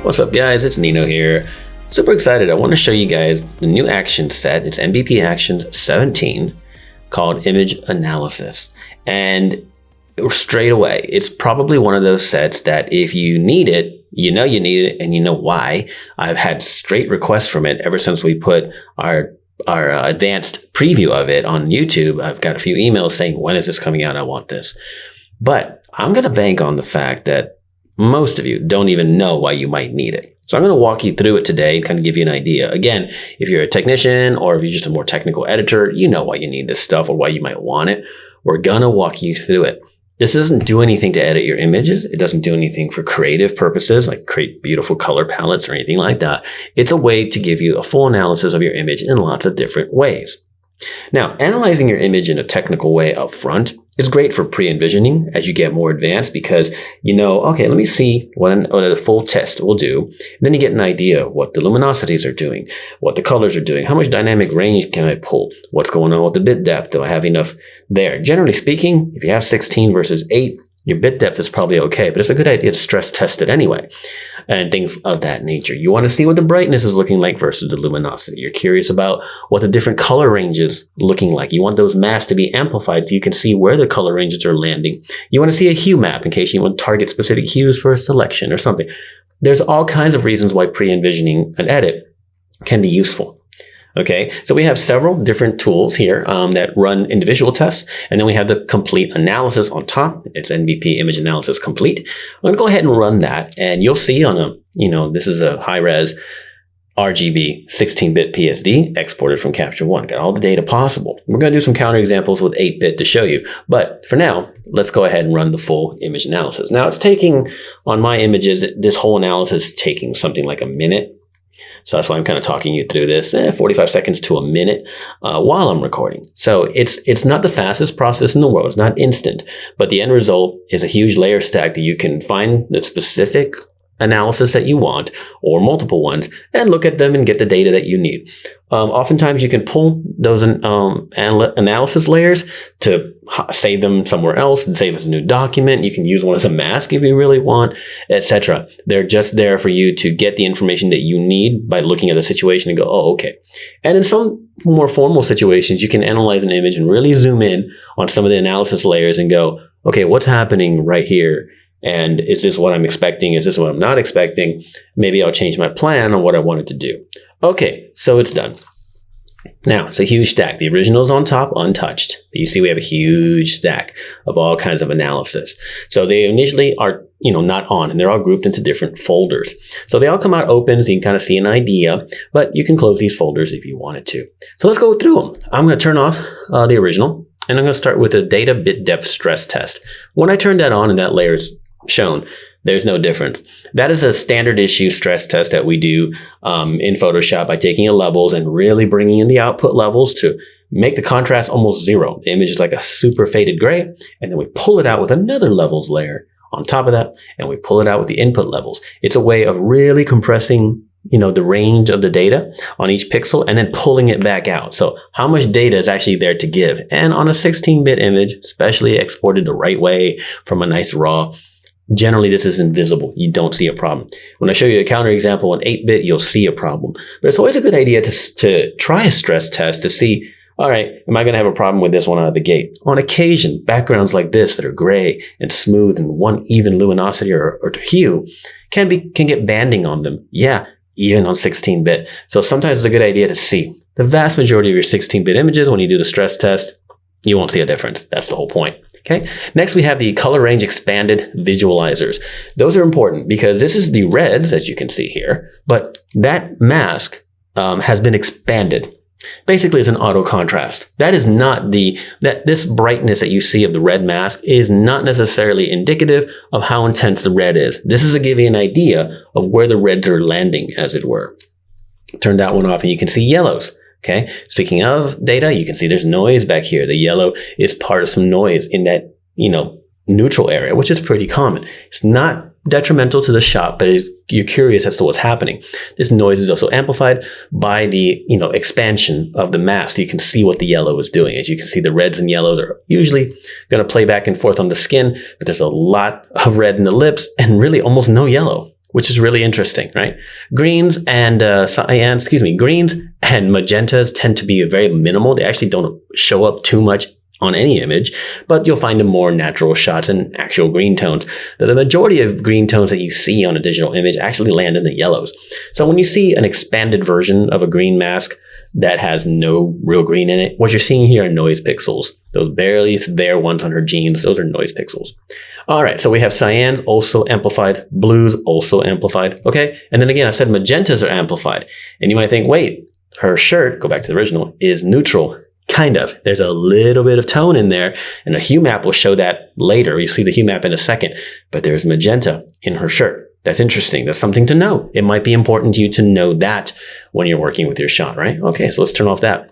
What's up guys, it's Nino here. Super excited, I want to show you guys the new action set. It's NBP Actions 17 called Image Analysis. And straight away, it's probably one of those sets that if you need it, you know you need it and you know why. I've had straight requests from it ever since we put our advanced preview of it on YouTube. I've got a few emails saying, when is this coming out? I want this. But I'm going to bank on the fact that most of you don't even know why you might need it. So I'm going to walk you through it today and kind of give you an idea. Again, if you're a technician or if you're just a more technical editor, you know why you need this stuff or why you might want it. We're going to walk you through it. This doesn't do anything to edit your images. It doesn't do anything for creative purposes, like create beautiful color palettes or anything like that. It's a way to give you a full analysis of your image in lots of different ways. Now, analyzing your image in a technical way up front is great for pre-envisioning as you get more advanced because you know, okay, let me see what a full test will do. Then you get an idea of what the luminosities are doing, what the colors are doing, how much dynamic range can I pull, what's going on with the bit depth, do I have enough there? Generally speaking, if you have 16 versus 8, your bit depth is probably okay, but it's a good idea to stress test it anyway, and things of that nature. You want to see what the brightness is looking like versus the luminosity. You're curious about what the different color ranges looking like. You want those masks to be amplified so you can see where the color ranges are landing. You want to see a hue map in case you want to target specific hues for a selection or something. There's all kinds of reasons why pre-envisioning an edit can be useful. Okay, so we have several different tools here that run individual tests, and then we have the complete analysis on top. It's NBP Image Analysis Complete. I'm going to go ahead and run that, and you'll see on a, this is a high-res RGB 16-bit PSD exported from Capture One. Got all the data possible. We're going to do some counterexamples with 8-bit to show you, but for now, let's go ahead and run the full image analysis. Now, it's taking, on my images, this whole analysis is taking something like a minute. So that's why I'm kind of talking you through this, 45 seconds to a minute while I'm recording. So it's not the fastest process in the world. It's not instant, but the end result is a huge layer stack that you can find the specific analysis that you want or multiple ones and look at them and get the data that you need. Oftentimes you can pull those analysis layers to save them somewhere else and save as a new document. You can use one as a mask if you really want, etc. They're just there for you to get the information that you need by looking at the situation and go, oh, okay. And in some more formal situations, you can analyze an image and really zoom in on some of the analysis layers and go, okay, what's happening right here? And is this what I'm expecting? Is this what I'm not expecting? Maybe I'll change my plan on what I wanted to do. Okay, so it's done. Now, it's a huge stack. The original is on top, untouched. You see we have a huge stack of all kinds of analysis. So they initially are, not on, and they're all grouped into different folders. So they all come out open, so you can kind of see an idea, but you can close these folders if you wanted to. So let's go through them. I'm going to turn off the original, and I'm going to start with a data bit depth stress test. When I turn that on and that layer is shown, there's no difference. That is a standard issue stress test that we do in Photoshop by taking the levels and really bringing in the output levels to make the contrast almost zero. The image is like a super faded gray, and then we pull it out with another levels layer on top of that, and we pull it out with the input levels. It's a way of really compressing the range of the data on each pixel and then pulling it back out. So how much data is actually there to give? And on a 16-bit image, especially exported the right way from a nice raw, generally, this is invisible. You don't see a problem. When I show you a counterexample on 8-bit, you'll see a problem. But it's always a good idea to try a stress test to see, all right, am I going to have a problem with this one out of the gate? On occasion, backgrounds like this that are gray and smooth and one even luminosity or hue can get banding on them. Yeah, even on 16-bit. So sometimes it's a good idea to see. The vast majority of your 16-bit images, when you do the stress test, you won't see a difference. That's the whole point. Okay. Next, we have the color range expanded visualizers. Those are important because this is the reds, as you can see here, but that mask has been expanded. Basically, it's an auto contrast. That is not this brightness that you see of the red mask is not necessarily indicative of how intense the red is. This is to give you an idea of where the reds are landing, as it were. Turn that one off and you can see yellows. Okay. Speaking of data, you can see there's noise back here. The yellow is part of some noise in that, neutral area, which is pretty common. It's not detrimental to the shot, but you're curious as to what's happening. This noise is also amplified by the, expansion of the mask. You can see what the yellow is doing. As you can see, the reds and yellows are usually going to play back and forth on the skin, but there's a lot of red in the lips and really almost no yellow. which is really interesting, right? Greens and greens and magentas tend to be very minimal. They actually don't show up too much on any image, but you'll find them more natural shots and actual green tones. The majority of green tones that you see on a digital image actually land in the yellows. So when you see an expanded version of a green mask that has no real green in it, what you're seeing here are noise pixels. Those barely there ones on her jeans, those are noise pixels. All right, so we have cyans also amplified, blues also amplified, okay? And then again, I said magentas are amplified. And you might think, wait, her shirt, go back to the original, is neutral. Kind of. There's a little bit of tone in there, and a hue map will show that later. You'll see the hue map in a second, but there's magenta in her shirt. That's interesting. That's something to know. It might be important to you to know that when you're working with your shot, right? Okay, so let's turn off that.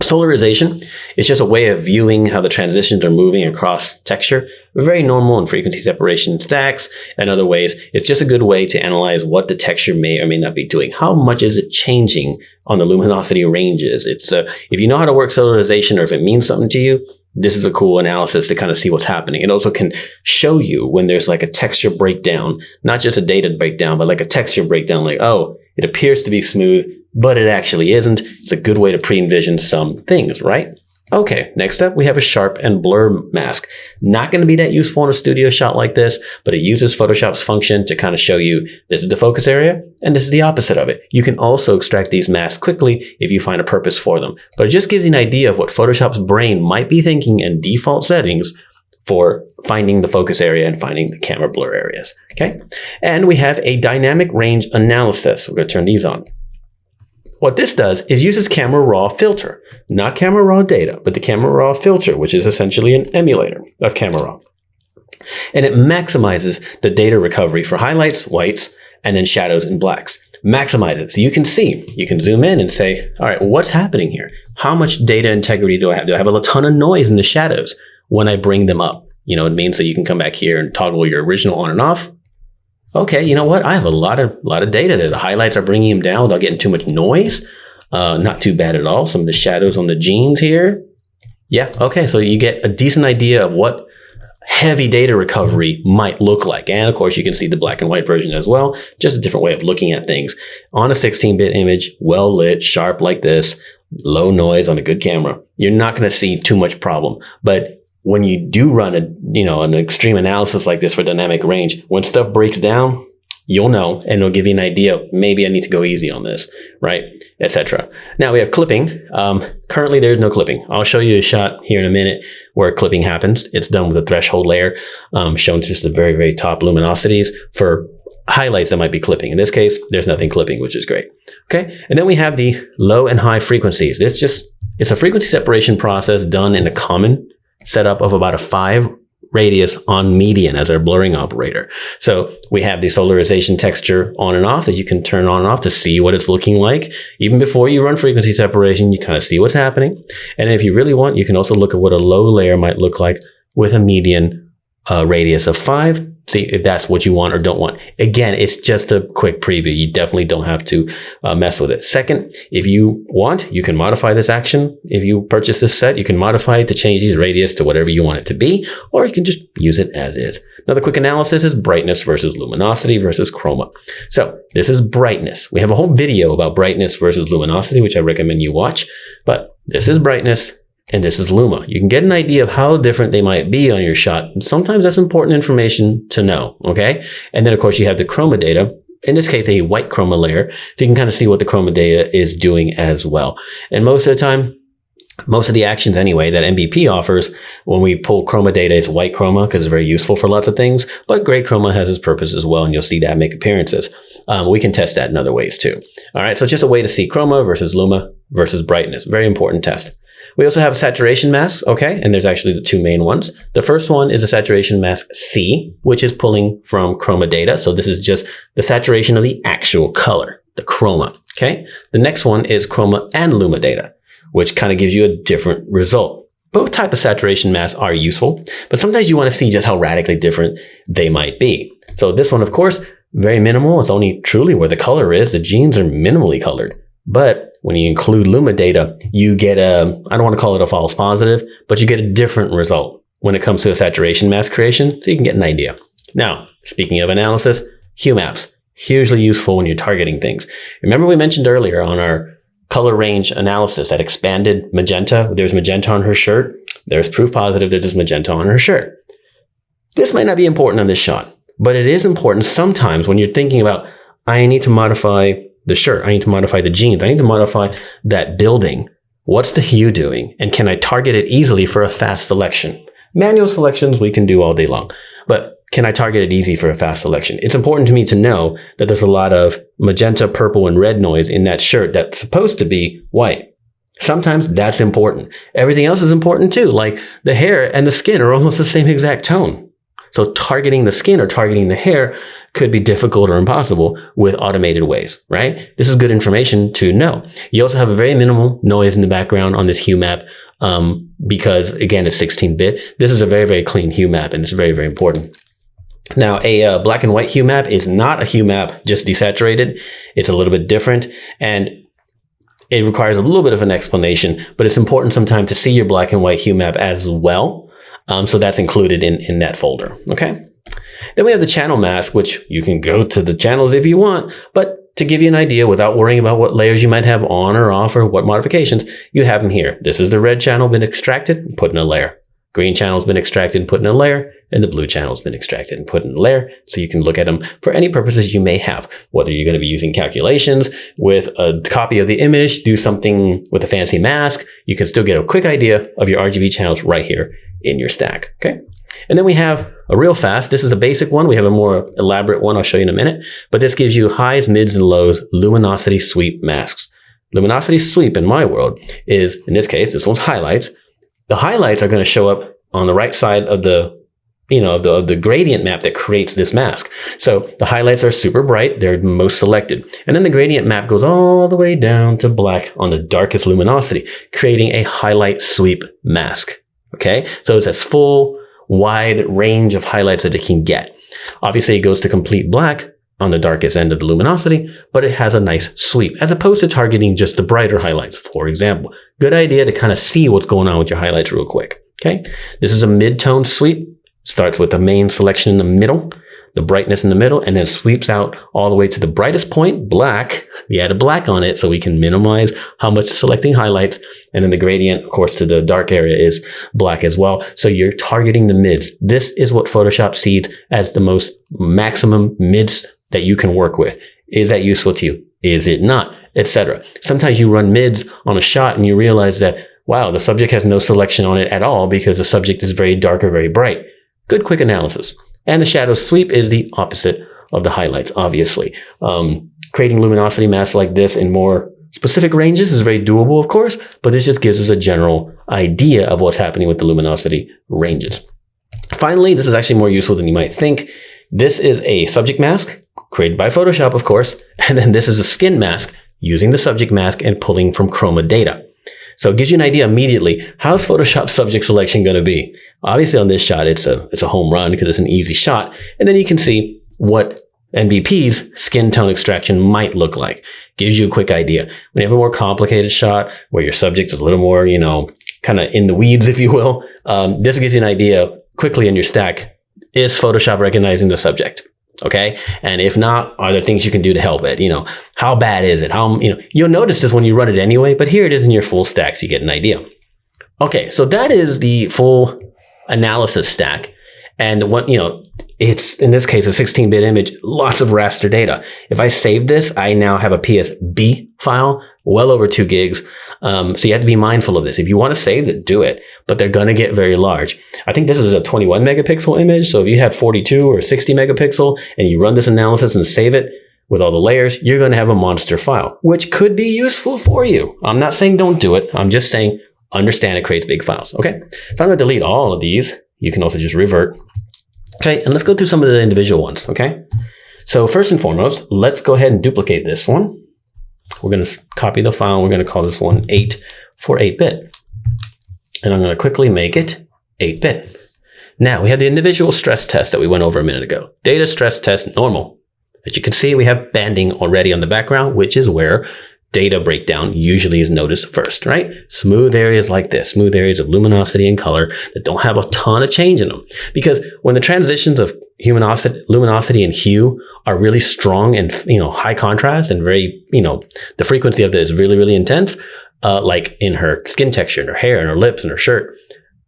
Solarization is just a way of viewing how the transitions are moving across texture. Very normal in frequency separation stacks and other ways. It's just a good way to analyze what the texture may or may not be doing. How much is it changing on the luminosity ranges? It's if you know how to work solarization, or if it means something to you, this is a cool analysis to kind of see what's happening. It also can show you when there's like a texture breakdown, not just a data breakdown, but like a texture breakdown, like, oh, it appears to be smooth, but it actually isn't. It's a good way to pre-envision some things, right? Okay, next up, we have a sharp and blur mask. Not going to be that useful in a studio shot like this, but it uses Photoshop's function to kind of show you this is the focus area and this is the opposite of it. You can also extract these masks quickly if you find a purpose for them. But it just gives you an idea of what Photoshop's brain might be thinking in default settings for finding the focus area and finding the camera blur areas, okay? And we have a dynamic range analysis. We're going to turn these on. What this does is uses camera raw filter, not camera raw data, but the camera raw filter, which is essentially an emulator of camera raw. And it maximizes the data recovery for highlights, whites, and then shadows and blacks. Maximize it. So you can see, you can zoom in and say, all right, what's happening here? How much data integrity do I have? Do I have a ton of noise in the shadows when I bring them up? You know, it means that you can come back here and toggle your original on and off. Okay, you know what? I have a lot of data there. The highlights are bringing them down without getting too much noise. Not too bad at all. Some of the shadows on the jeans here. Yeah, okay, so you get a decent idea of what heavy data recovery might look like. And of course, you can see the black and white version as well. Just a different way of looking at things. On a 16-bit image, well lit, sharp like this, low noise on a good camera, you're not going to see too much problem. But when you do run an extreme analysis like this for dynamic range, when stuff breaks down, you'll know, and it'll give you an idea. Maybe I need to go easy on this, right? Etc. Now we have clipping. Currently, there's no clipping. I'll show you a shot here in a minute where clipping happens. It's done with a threshold layer, shown just the very, very top luminosities for highlights that might be clipping. In this case, there's nothing clipping, which is great. Okay, and then we have the low and high frequencies. It's a frequency separation process done in a common setup of about a 5 radius on median as our blurring operator. So we have the solarization texture on and off that you can turn on and off to see what it's looking like. Even before you run frequency separation, you kind of see what's happening. And if you really want, you can also look at what a low layer might look like with a median radius of 5. See if that's what you want or don't want. Again, it's just a quick preview. You definitely don't have to mess with it. Second, if you want, you can modify this action. If you purchase this set, you can modify it to change these radius to whatever you want it to be, or you can just use it as is. Another quick analysis is brightness versus luminosity versus chroma. So this is brightness. We have a whole video about brightness versus luminosity, which I recommend you watch, but this is brightness. And this is Luma. You can get an idea of how different they might be on your shot. And sometimes that's important information to know, okay? And then, of course, you have the chroma data. In this case, a white chroma layer. So you can kind of see what the chroma data is doing as well. And most of the time, most of the actions anyway that NBP offers, when we pull chroma data, it's white chroma because it's very useful for lots of things. But gray chroma has its purpose as well, and you'll see that make appearances. We can test that in other ways too. All right, so it's just a way to see chroma versus Luma versus brightness. Very important test. We also have saturation masks, okay? And there's actually the two main ones. The first one is a saturation mask C, which is pulling from chroma data. So this is just the saturation of the actual color, the chroma, okay? The next one is chroma and Luma data, which kind of gives you a different result. Both types of saturation masks are useful, but sometimes you want to see just how radically different they might be. So this one, of course, very minimal. It's only truly where the color is. The jeans are minimally colored. But when you include Luma data, you get I don't want to call it a false positive, but you get a different result when it comes to a saturation mask creation, so you can get an idea. Now, speaking of analysis, hue maps. hugely useful when you're targeting things. Remember we mentioned earlier on our color range analysis that expanded magenta. There's magenta on her shirt. There's proof positive that there's magenta on her shirt. This might not be important on this shot, but it is important sometimes when you're thinking about, I need to modify the shirt. I need to modify the jeans. I need to modify that building. What's the hue doing? And can I target it easily for a fast selection? Manual selections we can do all day long, but can I target it easy for a fast selection? It's important to me to know that there's a lot of magenta, purple, and red noise in that shirt that's supposed to be white. Sometimes that's important. Everything else is important too. Like the hair and the skin are almost the same exact tone. So targeting the skin or targeting the hair could be difficult or impossible with automated ways, right? This is good information to know. You also have a very minimal noise in the background on this hue map because, again, it's 16-bit. This is a very, very clean hue map, and it's very, very important. Now, a black and white hue map is not a hue map just desaturated. It's a little bit different, and it requires a little bit of an explanation, but it's important sometimes to see your black and white hue map as well. So that's included in that folder, okay? Then we have the channel mask, which you can go to the channels if you want, but to give you an idea without worrying about what layers you might have on or off or what modifications, you have them here. This is the red channel been extracted and put in a layer. Green channel's been extracted and put in a layer, and the blue channel's been extracted and put in a layer, so you can look at them for any purposes you may have. Whether you're going to be using calculations with a copy of the image, do something with a fancy mask, you can still get a quick idea of your RGB channels right here in your stack, okay? And then we have a real fast. This is a basic one. We have a more elaborate one I'll show you in a minute, but this gives you highs, mids, and lows luminosity sweep masks. Luminosity sweep in my world is, in this case, this one's highlights. The highlights are going to show up on the right side of the, of the gradient map that creates this mask. So the highlights are super bright. They're most selected. And then the gradient map goes all the way down to black on the darkest luminosity, creating a highlight sweep mask. Okay. So it's as full, wide range of highlights that it can get. Obviously it goes to complete black on the darkest end of the luminosity, but it has a nice sweep as opposed to targeting just the brighter highlights, for example. Good idea to kind of see what's going on with your highlights real quick. Okay. This is a mid-tone sweep. Starts with the main selection in the middle, the brightness in the middle, and then sweeps out all the way to the brightest point, black. We added black on it so we can minimize how much selecting highlights. And then the gradient, of course, to the dark area is black as well. So you're targeting the mids. This is what Photoshop sees as the most maximum mids that you can work with. Is that useful to you? Is it not? Etc. Sometimes you run mids on a shot and you realize that, wow, the subject has no selection on it at all because the subject is very dark or very bright. Good quick analysis. And the shadow sweep is the opposite of the highlights, obviously. Creating luminosity masks like this in more specific ranges is very doable, of course, but this just gives us a general idea of what's happening with the luminosity ranges. Finally, this is actually more useful than you might think. This is a subject mask created by Photoshop, of course, and then this is a skin mask using the subject mask and pulling from chroma data. So it gives you an idea immediately, how's Photoshop subject selection going to be? Obviously on this shot, it's a home run because it's an easy shot. And then you can see what NBP's skin tone extraction might look like. Gives you a quick idea. When you have a more complicated shot where your subject is a little more, kind of in the weeds, if you will, this gives you an idea quickly in your stack. Is Photoshop recognizing the subject? Okay. And if not, are there things you can do to help it? How bad is it? You'll notice this when you run it anyway, but here it is in your full stack. So you get an idea. Okay. So that is the full analysis stack. And what, it's in this case, a 16-bit image, lots of raster data. If I save this, I now have a PSB file, well over 2 gigs. So you have to be mindful of this. If you want to save it, do it, but they're going to get very large. I think this is a 21 megapixel image. So if you have 42 or 60 megapixel and you run this analysis and save it with all the layers, you're going to have a monster file, which could be useful for you. I'm not saying don't do it. I'm just saying understand it creates big files. Okay. So I'm going to delete all of these. You can also just revert. Okay, and let's go through some of the individual ones, okay? So first and foremost, let's go ahead and duplicate this one. We're going to copy the file. We're going to call this one 8 for 8-bit. And I'm going to quickly make it 8-bit. Now, we have the individual stress test that we went over a minute ago. Data stress test normal. As you can see, we have banding already on the background, which is where data breakdown usually is noticed first, right? Smooth areas like this, smooth areas of luminosity and color that don't have a ton of change in them. Because when the transitions of, luminosity and hue are really strong and, high contrast and very, the frequency of it is really, really intense, like in her skin texture, in her hair, in her lips, in her shirt,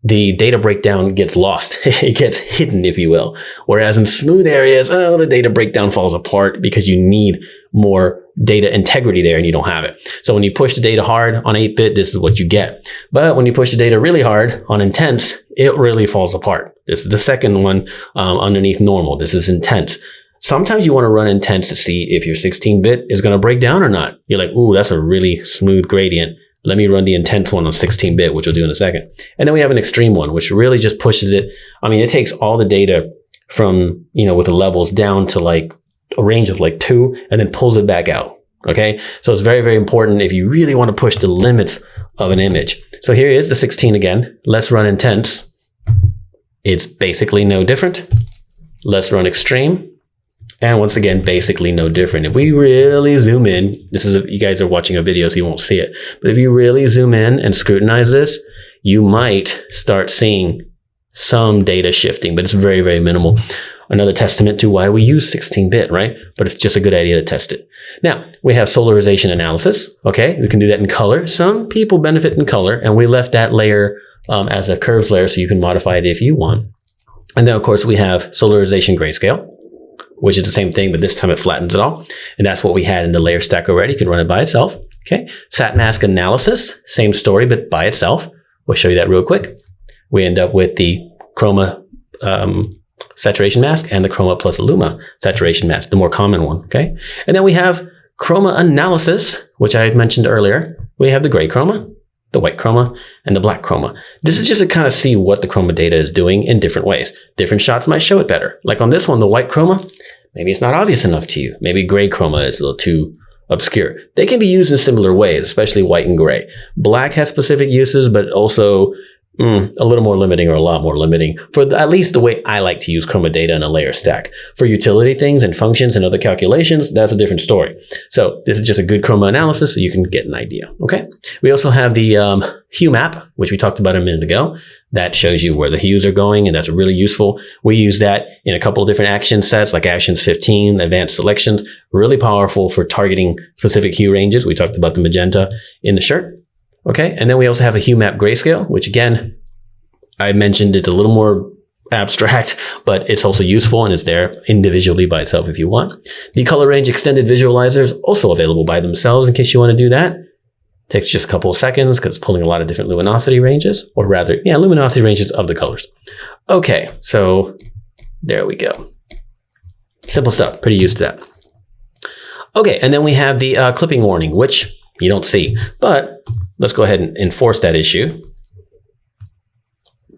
the data breakdown gets lost. It gets hidden, if you will. Whereas in smooth areas, the data breakdown falls apart because you need more data integrity there and you don't have it. So when you push the data hard on 8-bit, this is what you get. But when you push the data really hard on intense, it really falls apart. This is the second one underneath normal. This is intense. Sometimes you want to run intense to see if your 16-bit is going to break down or not. You're like, ooh, that's a really smooth gradient. Let me run the intense one on 16-bit, which we'll do in a second. And then we have an extreme one, which really just pushes it. I mean, it takes all the data from, with the levels down to like a range of like 2 and then pulls it back out. Okay. So it's very, very important if you really want to push the limits of an image. So here is the 16 again. Let's run intense. It's basically no different. Let's run extreme. And once again, basically no different. If we really zoom in, you guys are watching a video, so you won't see it. But if you really zoom in and scrutinize this, you might start seeing some data shifting, but it's very, very minimal. Another testament to why we use 16-bit, right? But it's just a good idea to test it. Now, we have solarization analysis. Okay, we can do that in color. Some people benefit in color, and we left that layer as a curves layer, so you can modify it if you want. And then, of course, we have solarization grayscale, which is the same thing, but this time it flattens it all. And that's what we had in the layer stack already. You can run it by itself. Okay. Sat mask analysis, same story, but by itself. We'll show you that real quick. We end up with the chroma saturation mask and the chroma plus luma saturation mask, the more common one. Okay. And then we have chroma analysis, which I had mentioned earlier. We have the gray chroma, the white chroma, and the black chroma. This is just to kind of see what the chroma data is doing in different ways. Different shots might show it better. Like on this one, the white chroma, maybe it's not obvious enough to you. Maybe gray chroma is a little too obscure. They can be used in similar ways, especially white and gray. Black has specific uses, but also a little more limiting or a lot more limiting for at least the way I like to use chroma data in a layer stack. For utility things and functions and other calculations, that's a different story. So this is just a good chroma analysis so you can get an idea. Okay. We also have the hue map, which we talked about a minute ago. That shows you where the hues are going, and that's really useful. We use that in a couple of different action sets like actions 15, advanced selections, really powerful for targeting specific hue ranges. We talked about the magenta in the shirt. Okay, and then we also have a hue map grayscale, which again, I mentioned it's a little more abstract, but it's also useful and it's there individually by itself if you want. The color range extended visualizer is also available by themselves in case you want to do that. Takes just a couple of seconds because it's pulling a lot of different luminosity ranges, or rather, luminosity ranges of the colors. Okay, so there we go. Simple stuff, pretty used to that. Okay, and then we have the clipping warning, which you don't see, but let's go ahead and enforce that issue.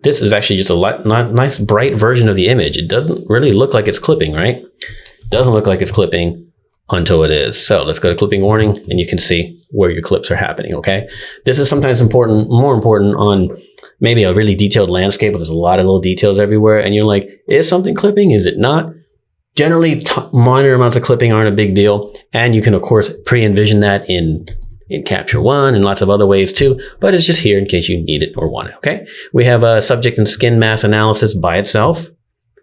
This is actually just a nice bright version of the image. It doesn't really look like it's clipping, right? It doesn't look like it's clipping until it is. So let's go to clipping warning and you can see where your clips are happening, okay? This is sometimes more important on maybe a really detailed landscape where there's a lot of little details everywhere and you're like, is something clipping? Is it not? Generally, minor amounts of clipping aren't a big deal. And you can, of course, pre-envision that in Capture One and lots of other ways too, but it's just here in case you need it or want it, okay? We have a subject and skin mass analysis by itself.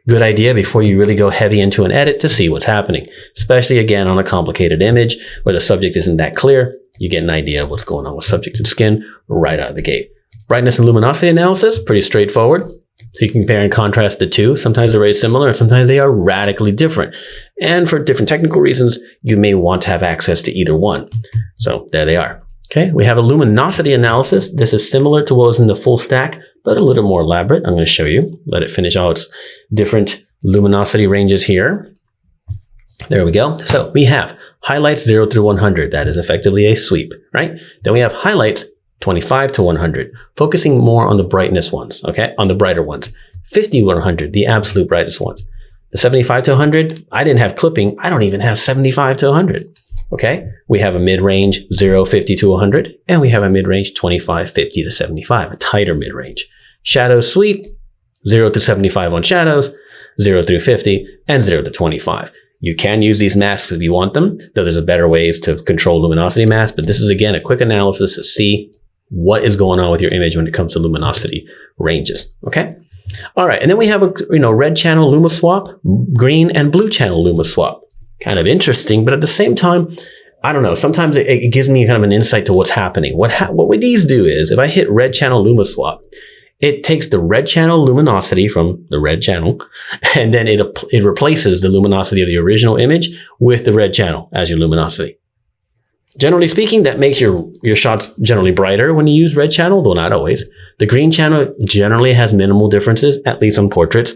Good idea before you really go heavy into an edit to see what's happening, especially again on a complicated image where the subject isn't that clear. You get an idea of what's going on with subject and skin right out of the gate. Brightness and luminosity analysis, pretty straightforward. So you can compare and contrast the two. Sometimes they're very similar and sometimes they are radically different. And for different technical reasons, you may want to have access to either one. So there they are. Okay, we have a luminosity analysis. This is similar to what was in the full stack, but a little more elaborate. I'm going to show you. Let it finish all its different luminosity ranges here. There we go. So we have highlights 0 through 100. That is effectively a sweep, right? Then we have highlights 25 to 100, focusing more on the brightness ones, okay? On the brighter ones. 50 to 100, the absolute brightest ones. The 75 to 100, I didn't have clipping. I don't even have 75 to 100, okay? We have a mid-range 0, 50 to 100, and we have a mid-range 25, 50 to 75, a tighter mid-range. Shadow sweep, 0 to 75 on shadows, 0 through 50, and 0 to 25. You can use these masks if you want them, though there's a better ways to control luminosity masks, but this is, again, a quick analysis to see what is going on with your image when it comes to luminosity ranges, okay? All right, and then we have a red channel luma swap, green and blue channel luma swap. Kind of interesting, but at the same time, I don't know. Sometimes it gives me kind of an insight to what's happening. What these do is, if I hit red channel luma swap, it takes the red channel luminosity from the red channel, and then it replaces the luminosity of the original image with the red channel as your luminosity. Generally speaking, that makes your shots generally brighter when you use red channel, though not always. The green channel generally has minimal differences, at least on portraits,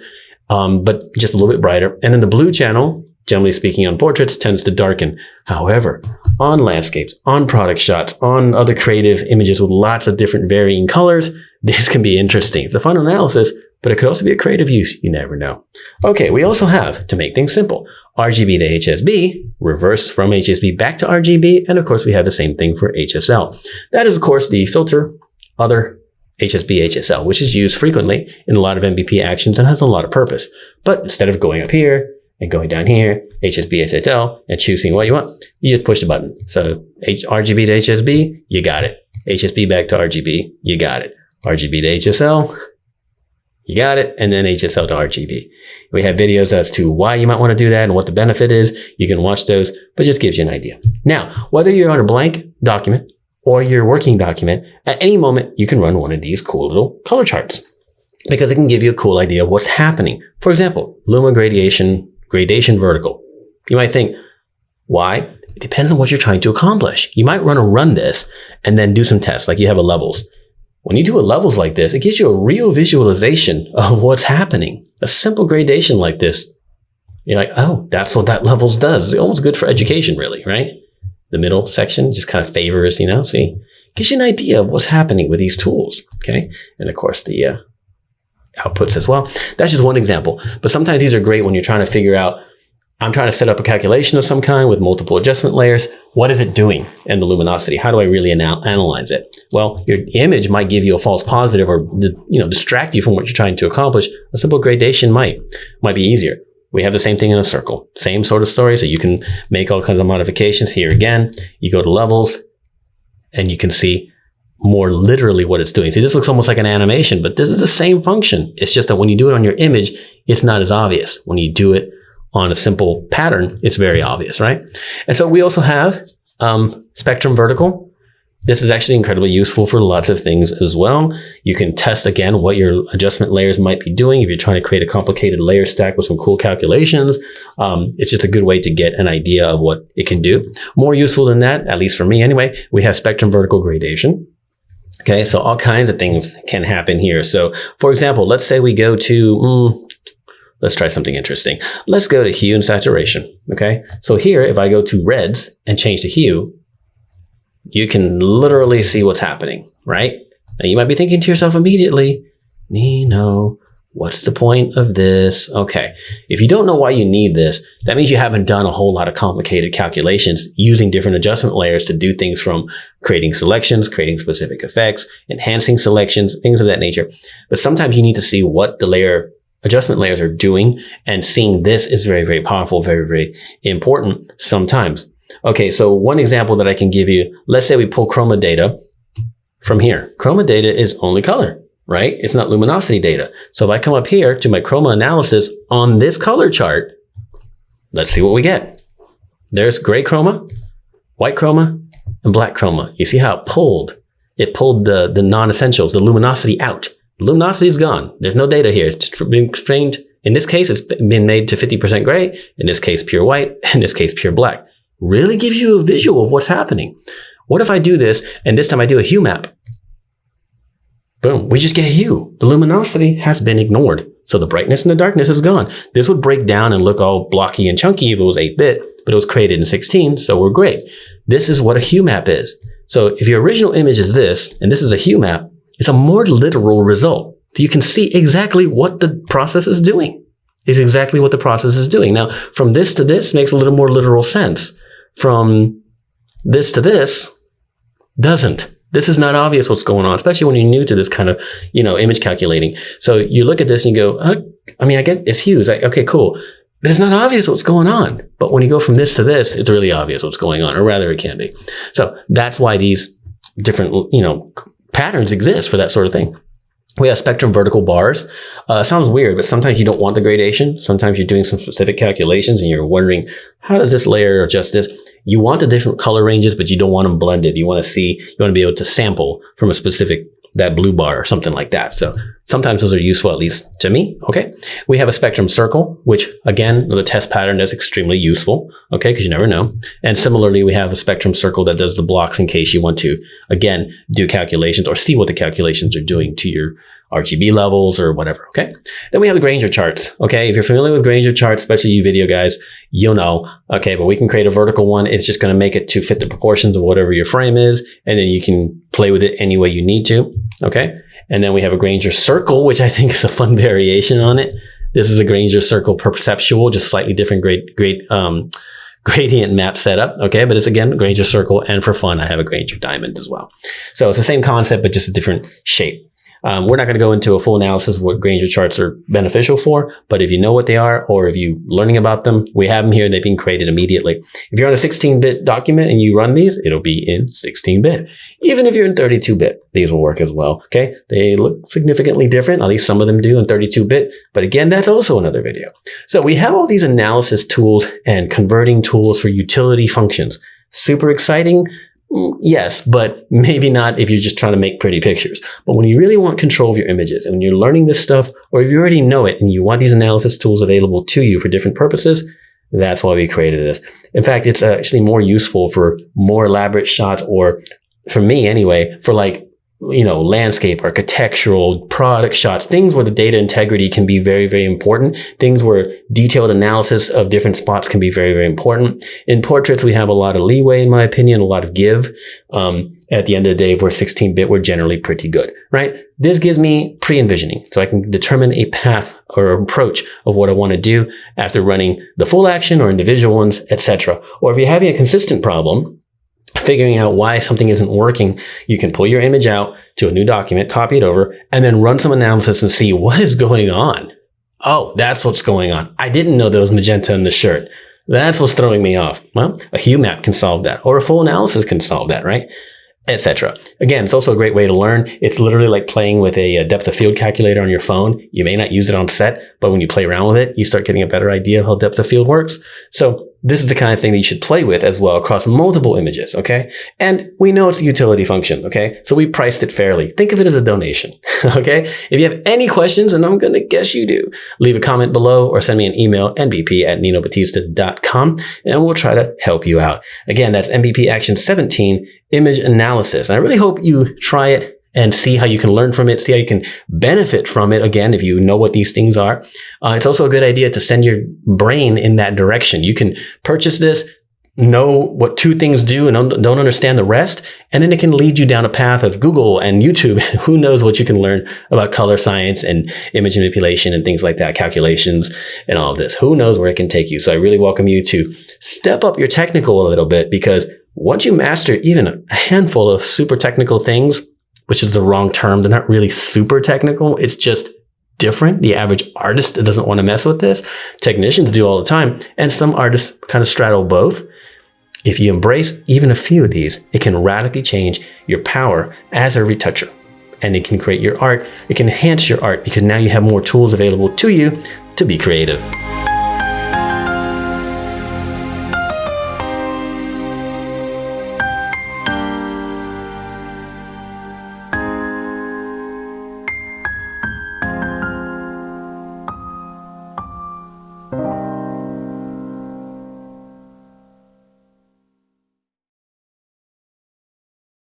but just a little bit brighter. And then the blue channel, generally speaking on portraits, tends to darken. However, on landscapes, on product shots, on other creative images with lots of different varying colors, this can be interesting. It's a fun analysis, but it could also be a creative use. You never know. Okay, we also have, to make things simple, RGB to HSB, reverse from HSB back to RGB, and of course we have the same thing for HSL. That is of course the filter other HSB HSL, which is used frequently in a lot of NBP actions and has a lot of purpose. But instead of going up here and going down here, HSB HSL, and choosing what you want, you just push the button. So RGB to HSB, you got it. HSB back to RGB, you got it. RGB to HSL, you got it, and then HSL to RGB. We have videos as to why you might want to do that and what the benefit is. You can watch those, but just gives you an idea. Now, whether you're on a blank document or your working document, at any moment, you can run one of these cool little color charts because it can give you a cool idea of what's happening. For example, luma gradation vertical. You might think, why? It depends on what you're trying to accomplish. You might run this and then do some tests, like you have a levels. When you do a levels like this, it gives you a real visualization of what's happening. A simple gradation like this, you're like, oh, that's what that levels does. It's almost good for education, really, right? The middle section just kind of favors, see, gives you an idea of what's happening with these tools, okay? And of course, the outputs as well. That's just one example. But sometimes these are great when you're trying to figure out, I'm trying to set up a calculation of some kind with multiple adjustment layers. What is it doing in the luminosity? How do I really analyze it? Well, your image might give you a false positive or distract you from what you're trying to accomplish. A simple gradation might be easier. We have the same thing in a circle. Same sort of story. So you can make all kinds of modifications. Here again, you go to levels and you can see more literally what it's doing. See, this looks almost like an animation, but this is the same function. It's just that when you do it on your image, it's not as obvious. When you do it on a simple pattern, it's very obvious, right? And so we also have spectrum vertical. This is actually incredibly useful for lots of things as well. You can test again what your adjustment layers might be doing if you're trying to create a complicated layer stack with some cool calculations. It's just a good way to get an idea of what it can do. More useful than that, at least for me anyway, we have spectrum vertical gradation. Okay, so all kinds of things can happen here. So for example, let's say we go to, let's try something interesting. Let's go to hue and saturation, okay? So here, if I go to reds and change the hue, you can literally see what's happening, right? Now you might be thinking to yourself immediately, Nino, what's the point of this? Okay, if you don't know why you need this, that means you haven't done a whole lot of complicated calculations using different adjustment layers to do things from creating selections, creating specific effects, enhancing selections, things of that nature. But sometimes you need to see what the adjustment layers are doing, and seeing this is very, very powerful, very, very important sometimes. Okay, so one example that I can give you, let's say we pull chroma data from here. Chroma data is only color, right? It's not luminosity data. So if I come up here to my chroma analysis on this color chart, let's see what we get. There's gray chroma, white chroma, and black chroma. You see how it pulled the non-essentials, the luminosity out. Luminosity is gone. There's no data here. It's been constrained. In this case, it's been made to 50% gray. In this case, pure white. In this case, pure black. Really gives you a visual of what's happening. What if I do this, and this time I do a hue map? Boom, we just get hue. The luminosity has been ignored. So the brightness and the darkness is gone. This would break down and look all blocky and chunky if it was 8-bit, but it was created in 16, so we're great. This is what a hue map is. So if your original image is this, and this is a hue map, it's a more literal result. So you can see exactly what the process is doing. It's exactly what the process is doing. Now, from this to this makes a little more literal sense. From this to this doesn't. This is not obvious what's going on, especially when you're new to this kind of, image calculating. So you look at this and you go, I get it's hues. Okay, cool. But it's not obvious what's going on. But when you go from this to this, it's really obvious what's going on, or rather it can be. So that's why these different, patterns exist for that sort of thing. We have spectrum vertical bars. Sounds weird, but sometimes you don't want the gradation. Sometimes you're doing some specific calculations and you're wondering, how does this layer adjust this? You want the different color ranges, but you don't want them blended. You want to be able to sample from a specific, that blue bar or something like that. So sometimes those are useful, at least to me. Okay. We have a spectrum circle, which again, the test pattern is extremely useful. Okay. Because you never know. And similarly, we have a spectrum circle that does the blocks in case you want to, again, do calculations or see what the calculations are doing to your RGB levels or whatever. Okay. Then we have the Granger charts. Okay. If you're familiar with Granger charts, especially you video guys, you'll know. Okay. But we can create a vertical one. It's just going to make it to fit the proportions of whatever your frame is. And then you can play with it any way you need to. Okay. And then we have a Granger circle, which I think is a fun variation on it. This is a Granger circle perceptual, just slightly different gradient map setup. Okay. But it's again, Granger circle. And for fun, I have a Granger diamond as well. So it's the same concept, but just a different shape. We're not going to go into a full analysis of what Granger charts are beneficial for, but if you know what they are, or if you're learning about them, we have them here. They've been created immediately. If you're on a 16-bit document and you run these, it'll be in 16-bit. Even if you're in 32-bit, these will work as well. Okay. They look significantly different. At least some of them do in 32-bit. But again, that's also another video. So we have all these analysis tools and converting tools for utility functions. Super exciting. Yes, but maybe not if you're just trying to make pretty pictures. But when you really want control of your images and when you're learning this stuff, or if you already know it and you want these analysis tools available to you for different purposes, that's why we created this. In fact, it's actually more useful for more elaborate shots, or for me anyway, for like, landscape, architectural, product shots, things where the data integrity can be very, very important. Things where detailed analysis of different spots can be very, very important. In portraits, we have a lot of leeway, in my opinion, a lot of give. At the end of the day, if we're 16-bit, we're generally pretty good, right? This gives me pre-envisioning, so I can determine a path or approach of what I want to do after running the full action or individual ones, etc. Or if you're having a consistent problem, figuring out why something isn't working, you can pull your image out to a new document, copy it over, and then run some analysis and see what is going on. Oh, that's what's going on. I didn't know there was magenta in the shirt. That's what's throwing me off. Well, a hue map can solve that, or a full analysis can solve that, right? Etc. Again, it's also a great way to learn. It's literally like playing with a depth of field calculator on your phone. You may not use it on set, but when you play around with it, you start getting a better idea of how depth of field works. So this is the kind of thing that you should play with as well across multiple images, okay? And we know it's the utility function, okay? So we priced it fairly. Think of it as a donation, okay? If you have any questions, and I'm going to guess you do, leave a comment below or send me an email, nbp@ninobatista.com, and we'll try to help you out. Again, that's NBP Action 17, Image Analysis. And I really hope you try it and see how you can learn from it, see how you can benefit from it, again, if you know what these things are. It's also a good idea to send your brain in that direction. You can purchase this, know what two things do, and don't understand the rest, and then it can lead you down a path of Google and YouTube. Who knows what you can learn about color science and image manipulation and things like that, calculations and all of this. Who knows where it can take you. So I really welcome you to step up your technical a little bit, because once you master even a handful of super technical things, which is the wrong term. They're not really super technical. It's just different. The average artist doesn't want to mess with this. Technicians do all the time. And some artists kind of straddle both. If you embrace even a few of these, it can radically change your power as a retoucher. And it can create your art. It can enhance your art, because now you have more tools available to you to be creative.